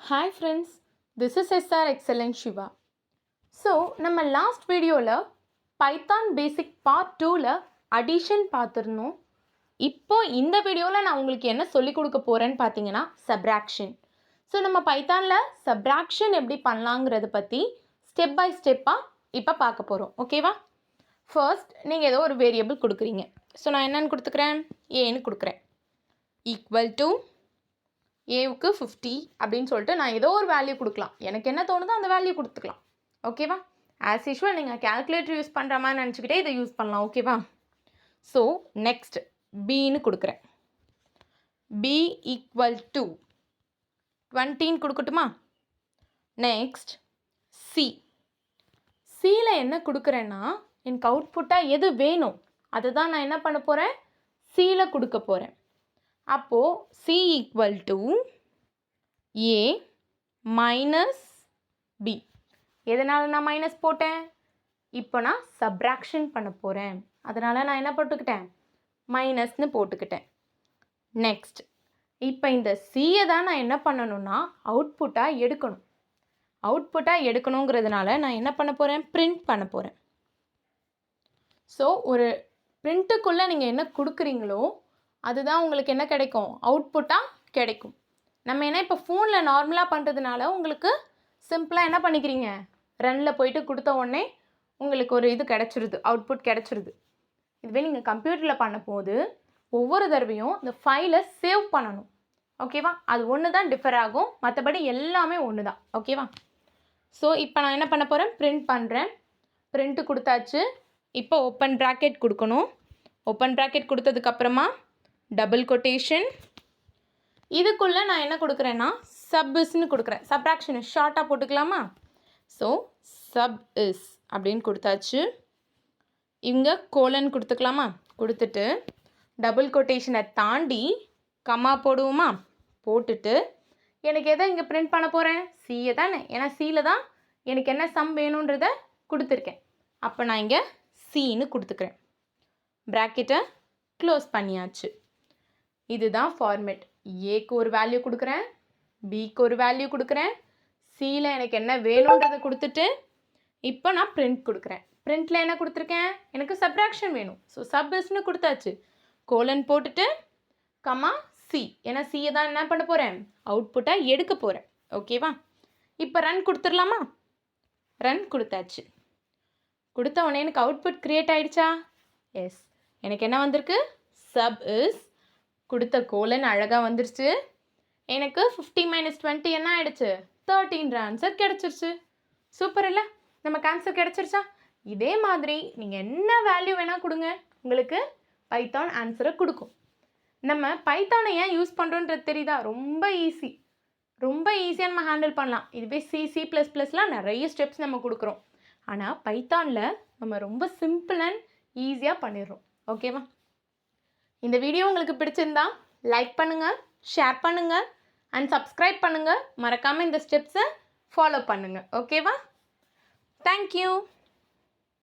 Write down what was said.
Hi friends, this is SR Excellent Shiva. So, நம்ம last வீடியோவில் Python பேசிக் part 2ல் addition பார்த்துருந்தோம். இப்போ இந்த வீடியோவில் நான் உங்களுக்கு என்ன சொல்லிக் கொடுக்க போகிறேன்னு பார்த்தீங்கன்னா சப்ராக்ஷன். ஸோ நம்ம பைத்தானில் சப்ராக்ஷன் எப்படி பண்ணலாங்கிறத பற்றி ஸ்டெப் பை ஸ்டெப்பாக இப்போ பார்க்க போகிறோம். ஓகேவா? ஃபர்ஸ்ட் நீங்கள் ஏதோ ஒரு வேரியபிள் கொடுக்குறீங்க. ஸோ நான் என்னென்னு கொடுத்துக்கிறேன், ஏன்னு கொடுக்குறேன். ஈக்குவல் டு ஏவுக்கு 50 அப்படின்னு சொல்லிட்டு நான் ஏதோ ஒரு வேல்யூ கொடுக்கலாம். எனக்கு என்ன தோணுதோ அந்த வேல்யூ கொடுத்துக்கலாம். ஓகேவா? ஆஸ் யூஷுவல் நீங்கள் கேல்குலேட்டர் யூஸ் பண்ணுற மாதிரி நினச்சிக்கிட்டே இதை யூஸ் பண்ணலாம். ஓகேவா? ஸோ நெக்ஸ்ட் பின்னு கொடுக்குறேன். பி ஈக்குவல் டு 20ன்னு கொடுக்கட்டுமா? Next C. சியில் என்ன கொடுக்குறேன்னா எனக்கு அவுட்புட்டாக எது வேணும் அதை தான் நான் என்ன பண்ண போகிறேன், சியில் கொடுக்க போகிறேன். அப்போது C equal to A minus B. எதனால் நான் மைனஸ் போட்டேன்? இப்போ நான் சப்ராக்ஷன் பண்ண போகிறேன், அதனால் நான் என்ன போட்டுக்கிட்டேன், மைனஸ்னு போட்டுக்கிட்டேன். நெக்ஸ்ட் இப்போ இந்த சியை தான் நான் என்ன பண்ணணும்னா அவுட்புட்டாக எடுக்கணும். அவுட்புட்டாக எடுக்கணுங்கிறதுனால நான் என்ன பண்ண போகிறேன், பிரிண்ட் பண்ண போகிறேன். ஸோ ஒரு பிரிண்ட்டுக்குள்ளே நீங்கள் என்ன கொடுக்குறீங்களோ அதுதான் உங்களுக்கு என்ன கிடைக்கும், அவுட்புட்டாக கிடைக்கும். நம்ம என்ன இப்போ ஃபோனில் நார்மலாக பண்ணுறதுனால உங்களுக்கு சிம்பிளாக என்ன பண்ணிக்கிறீங்க, ரன்னில் போயிட்டு கொடுத்த உடனே உங்களுக்கு ஒரு இது கிடச்சிருது, அவுட்புட் கிடச்சிருது. இதுவே நீங்கள் கம்ப்யூட்டரில் பண்ண போது ஒவ்வொரு தடவையும் இந்த ஃபைலை சேவ் பண்ணணும். ஓகேவா? அது ஒன்று தான் டிஃபர் ஆகும், மற்றபடி எல்லாமே ஒன்று தான். ஓகேவா? ஸோ இப்போ நான் என்ன பண்ண போகிறேன், பிரிண்ட் பண்ணுறேன். பிரிண்ட்டு கொடுத்தாச்சு. இப்போ ஓப்பன் ப்ராக்கெட் கொடுக்கணும். ஓப்பன் ப்ராக்கெட் கொடுத்ததுக்கப்புறமா டபுள் கொட்டேஷன். இதுக்குள்ளே நான் என்ன கொடுக்குறேன்னா சப்இஸ்ன்னு கொடுக்குறேன். சப்ராக்ஷன் ஷார்ட்டாக போட்டுக்கலாமா? ஸோ சப் இஸ் அப்படின்னு கொடுத்தாச்சு. இங்கே கோலன் கொடுத்துக்கலாமா? கொடுத்துட்டு டபுள் கொட்டேஷனை தாண்டி கம்மா போடுவோமா? போட்டுட்டு எனக்கு எதை இங்கே பிரிண்ட் பண்ண போகிறேன், சியை தானே. ஏன்னா சியில் தான் எனக்கு என்ன சம் வேணுன்றத கொடுத்துருக்கேன். அப்போ நான் இங்கே சின்னு கொடுத்துக்கிறேன். ப்ராக்கெட்டை க்ளோஸ் பண்ணியாச்சு. இதுதான் ஃபார்மேட். ஏக்கு ஒரு வேல்யூ கொடுக்குறேன், பிக்கு ஒரு வேல்யூ கொடுக்குறேன், சியில் எனக்கு என்ன வேணுன்றதை கொடுத்துட்டு இப்போ நான் பிரிண்ட் கொடுக்குறேன். பிரிண்ட்டில் என்ன கொடுத்துருக்கேன், எனக்கு சப்ராக்ஷன் வேணும். ஸோ சப்இஸ்ன்னு கொடுத்தாச்சு. கோலன் போட்டுட்டு கமா சி. ஏன்னா சியை தான் என்ன பண்ண போகிறேன், அவுட்புட்டாக எடுக்க போகிறேன். ஓகேவா? இப்போ ரன் கொடுத்துடலாமா? ரன் கொடுத்தாச்சு. கொடுத்த உடனே எனக்கு அவுட்புட் க்ரியேட் ஆகிடுச்சா? எஸ். எனக்கு என்ன வந்திருக்கு, சப் இஸ் கொடுத்த கோலன் அழகாக வந்துருச்சு. எனக்கு 50 - 20 என்ன ஆகிடுச்சு, 13 ஆன்சர் கிடச்சிருச்சு. சூப்பர் இல்லை? நமக்கு ஆன்சர் கிடச்சிருச்சா? இதே மாதிரி நீங்கள் என்ன வேல்யூ வேணால் கொடுங்க, உங்களுக்கு பைத்தான் ஆன்சரை கொடுக்கும். நம்ம பைத்தானை ஏன் யூஸ் பண்ணுறோன்றது தெரியுதா? ரொம்ப ஈஸி, ரொம்ப ஈஸியாக நம்ம ஹேண்டில் பண்ணலாம். இதுவே C++லாம் நிறைய ஸ்டெப்ஸ் நம்ம கொடுக்குறோம். ஆனால் பைத்தானில் நம்ம ரொம்ப சிம்பிள் அண்ட் ஈஸியாக பண்ணிடுறோம். ஓகேவா? இந்த வீடியோ உங்களுக்கு பிடிச்சிருந்தா லைக் பண்ணுங்கள், ஷேர் பண்ணுங்கள் அண்ட் சப்ஸ்கிரைப் பண்ணுங்கள். மறக்காமல் இந்த ஸ்டெப்ஸை ஃபாலோ பண்ணுங்கள். ஓகேவா? தேங்க்யூ.